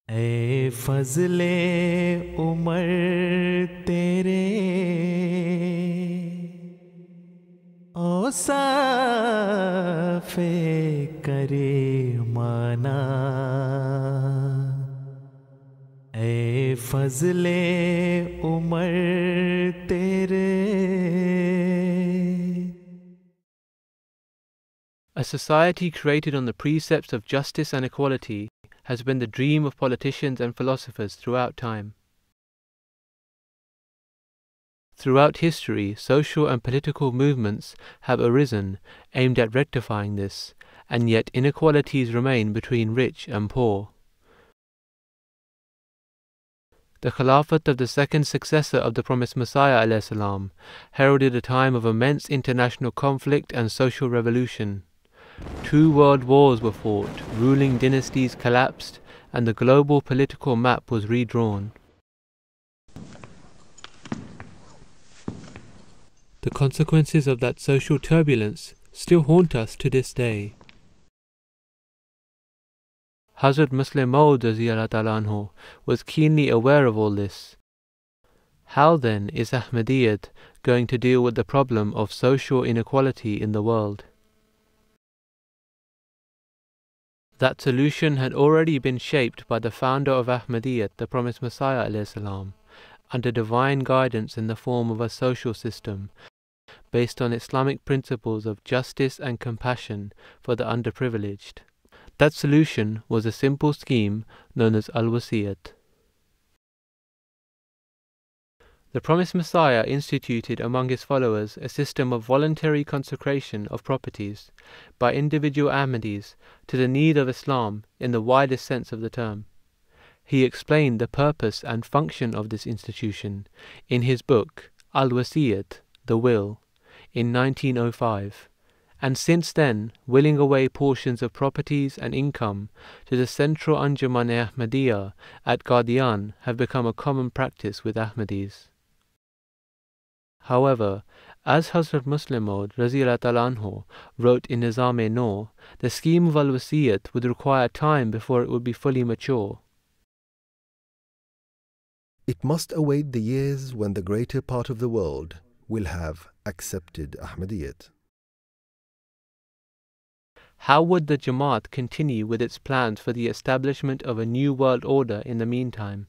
ए फजले उमर तेरे औसाफे करे माना ए फजले उमर तेरे. A society created on the precepts of justice and equality has been the dream of politicians and philosophers throughout time. Throughout history, social and political movements have arisen aimed at rectifying this, and yet inequalities remain between rich and poor. The Khilafat of the second successor of the promised Messiah ﷺ heralded a time of immense international conflict and social revolution. 2 world wars were fought, ruling dynasties collapsed, and the global political map was redrawn. The consequences of that social turbulence still haunt us to this day. Hadhrat Musleh Maood was keenly aware of all this. How then is Ahmadiyyat going to deal with the problem of social inequality in the world? That solution had already been shaped by the founder of Ahmadiyyat, the promised Messiah ﷺ, under divine guidance in the form of a social system based on Islamic principles of justice and compassion for the underprivileged. That solution was a simple scheme known as al-Wasiyyat. The promised Messiah instituted among his followers a system of voluntary consecration of properties by individual Ahmadis to the need of Islam in the widest sense of the term. He explained the purpose and function of this institution in his book Al-Wasiyyat, The Will, in 1905, and since then willing away portions of properties and income to the central Anjuman-e Ahmadiyya at Qadian have become a common practice with Ahmadis. However, as Hadhrat Musleh Maood wrote in Nizam-e-Nau, the scheme of al-Wasiyyat would require time before it would be fully mature. It must await the years when the greater part of the world will have accepted Ahmadiyyat. How would the Jamaat continue with its plans for the establishment of a new world order in the meantime?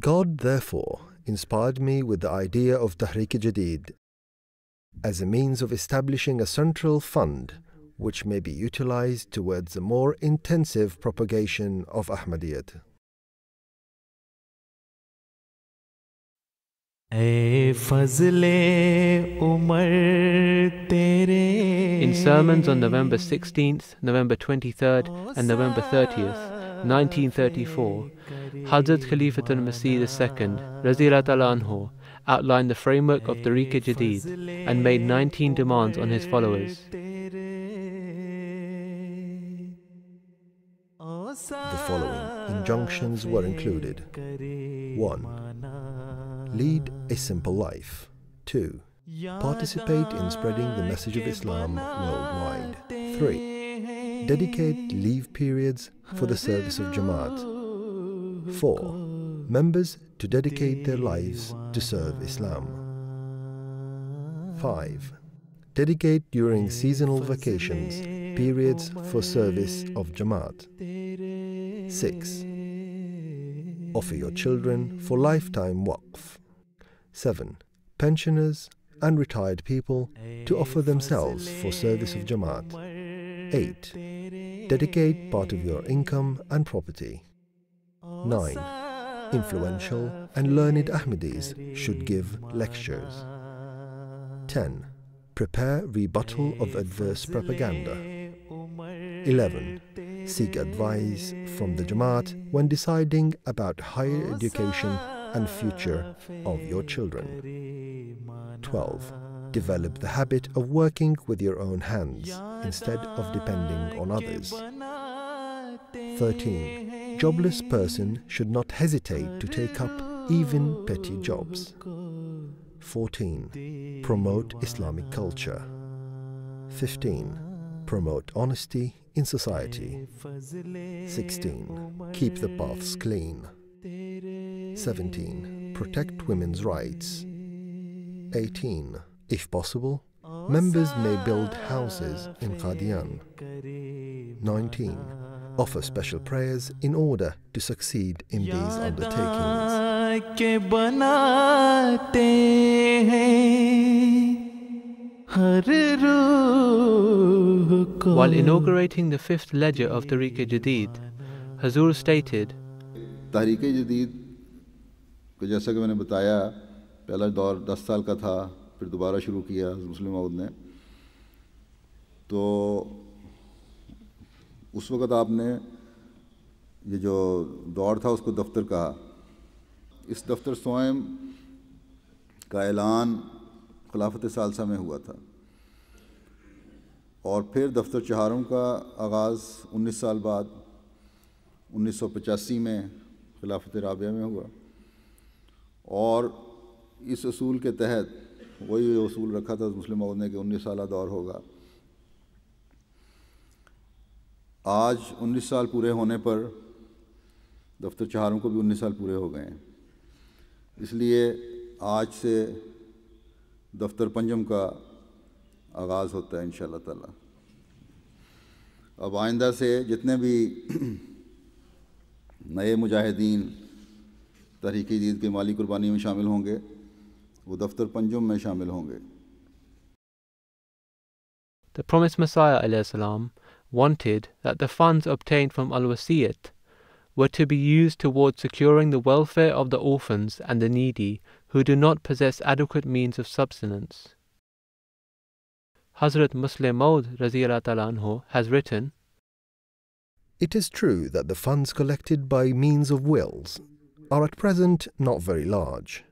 God, therefore, inspired me with the idea of Tehrik-e-Jadid as a means of establishing a central fund which may be utilized towards a more intensive propagation of Ahmadiyyat. In sermons on November 16th, November 23rd and November 30th, 1934, Hadhrat Khalifatul Masih II Radhiyallahu outlined the framework of Tehrik-e-Jadid and made 19 demands on his followers. The following injunctions were included. 1. Lead a simple life. 2. Participate in spreading the message of Islam worldwide. 3. Dedicate leave periods for the service of Jamaat. 4. Members to dedicate their lives to serve Islam. 5. Dedicate during seasonal vacations periods for service of Jamaat. 6. Offer your children for lifetime waqf. 7. Pensioners and retired people to offer themselves for service of Jamaat. 8. Dedicate part of your income and property. 9. Influential and learned Ahmadis should give lectures. 10. Prepare rebuttal of adverse propaganda. 11. Seek advice from the Jamaat when deciding about higher education and future of your children. 12. Develop the habit of working with your own hands instead of depending on others. 13. Jobless person should not hesitate to take up even petty jobs. 14. Promote Islamic culture. 15. promote honesty in society. 16. Keep the paths clean. 17. Protect women's rights. 18. If possible, members may build houses in Qadian. 19. Offer special prayers in order to succeed in these undertakings. While inaugurating the fifth ledger of Tehrik-e-Jadid, Hazur stated, तहरीक-ए-जदीद को जैसा कि मैंने बताया, पहला दौर 10 साल का था, फिर दोबारा शुरू किया हज़रत मुस्लिम मऊद ने। तो उस वक़्त आपने ये जो दौर था उसको दफ्तर कहा। इस दफ्तर स्वयं का ऐलान खिलाफत सालसा में हुआ था और फिर दफ्तर चहारों का आगाज़ 19 साल बाद 1985 में खिलाफत राबिया में हुआ और इस असूल के तहत वही असूल रखा था मुस्लिम मऊद ने कि 19 साल दौर होगा। आज 19 साल पूरे होने पर दफ्तर चहारों को भी 19 साल पूरे हो गए हैं। इसलिए आज से दफ्तर पंजम का आगाज़ होता है इंशाअल्लाह ताला। अब आइंदा से जितने भी नए मुजाहिदीन तहरीक-ए-जदीद के माली कुर्बानी में शामिल होंगे वो दफ्तर पंजम में शामिल होंगे। The promised Messiah ﷺ wanted that the funds obtained from al-Wasiyat were to be used towards securing the welfare of the orphans and the needy who do not possess adequate means of subsistence. Hadhrat Musleh Maood ﷺ has written, It is true that the funds collected by means of wills are at present not very large.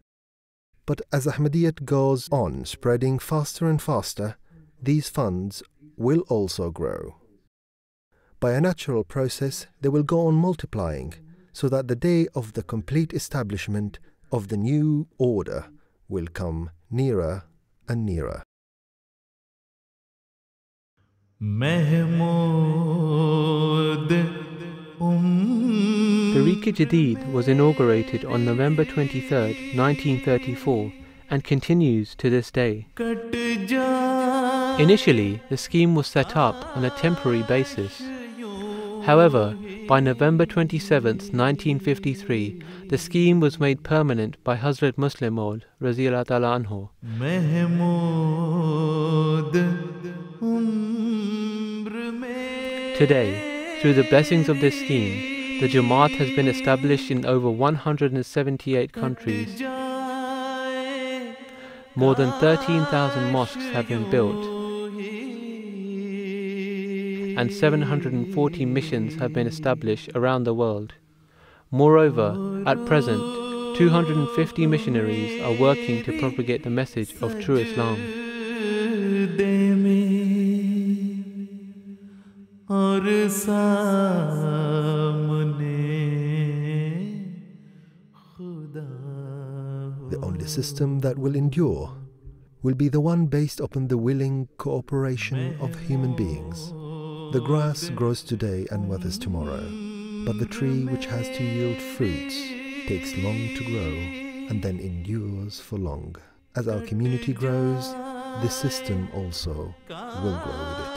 But as Ahmadiyyat goes on spreading faster and faster, these funds will also grow. By a natural process, they will go on multiplying, so that the day of the complete establishment of the new order will come nearer and nearer. Tehrik-e-Jadid was inaugurated on November 23, 1934 and continues to this day. Initially, the scheme was set up on a temporary basis. However, by November 27, 1953, the scheme was made permanent by Hadhrat Musleh Maood radhiyallahu ta'ala anhu. Today, through the blessings of this scheme, the Jamaat has been established in over 178 countries. More than 13,000 mosques have been built, and 740 missions have been established around the world. Moreover, at present, 250 missionaries are working to propagate the message of true Islam. The only system that will endure will be the one based upon the willing cooperation of human beings. The grass grows today and withers tomorrow, but the tree which has to yield fruits takes long to grow and then endures for long. As our community grows, this system also will grow with it.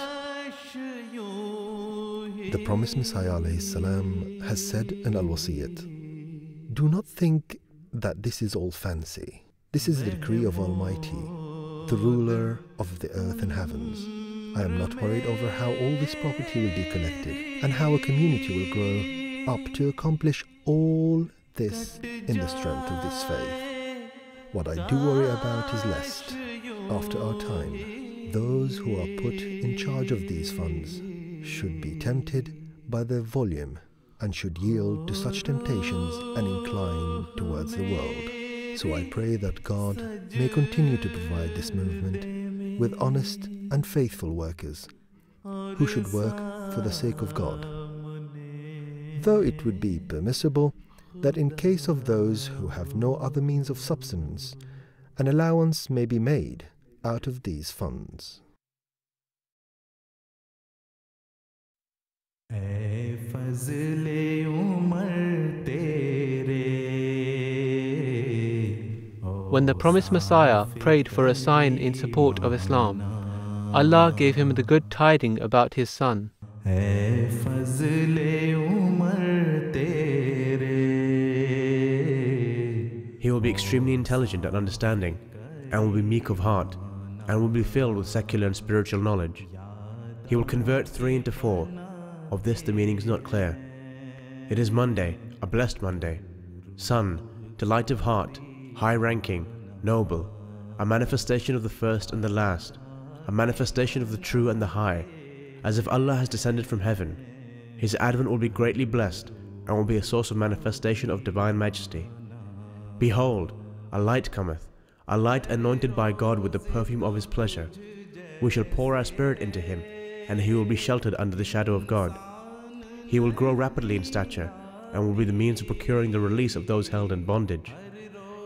The promised Messiah ﷺ has said in Al-Wasiyat, "Do not think that this is all fancy. This is the decree of Almighty, the ruler of the earth and heavens. I am not worried over how all this property will be collected and how a community will grow up to accomplish all this in the strength of this faith. What I do worry about is lest, after our time, those who are put in charge of these funds should be tempted by their volume and should yield to such temptations and incline towards the world. So I pray that God may continue to provide this movement with honest and faithful workers who should work for the sake of God. Though it would be permissible that in case of those who have no other means of subsistence, an allowance may be made out of these funds." फज़ले Umar तेरे। When the promised Messiah prayed for a sign in support of Islam, Allah gave him the good tidings about his son. है फज़ले उमर तेरे। He will be extremely intelligent and understanding, and will be meek of heart, and will be filled with secular and spiritual knowledge. He will convert 3 into 4. Of this the meaning is not clear. It is Monday, a blessed Monday. Son, delight of heart, high-ranking, noble, a manifestation of the first and the last, a manifestation of the true and the high, as if Allah has descended from heaven. His advent will be greatly blessed, and will be a source of manifestation of divine majesty. Behold, a light cometh, a light anointed by God with the perfume of His pleasure. We shall pour our spirit into him, and he will be sheltered under the shadow of God. He will grow rapidly in stature, and will be the means of procuring the release of those held in bondage.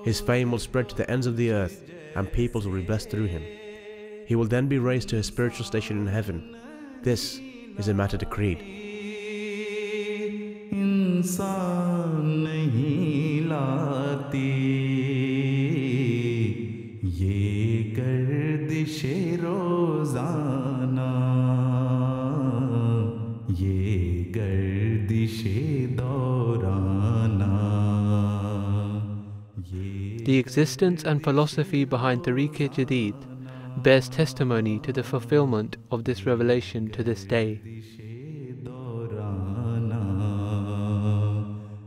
His fame will spread to the ends of the earth, and peoples will be blessed through him. He will then be raised to his spiritual station in heaven. This is a matter decreed. इंसान नहीं लाती ये गर्दिशे रोज़ाना, ये गर्दिशे दौराना। The existence and philosophy behind Tehrik-e-Jadid bears testimony to the fulfillment of this revelation to this day.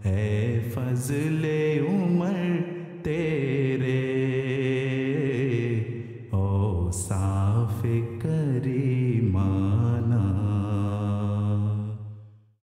है फज़ले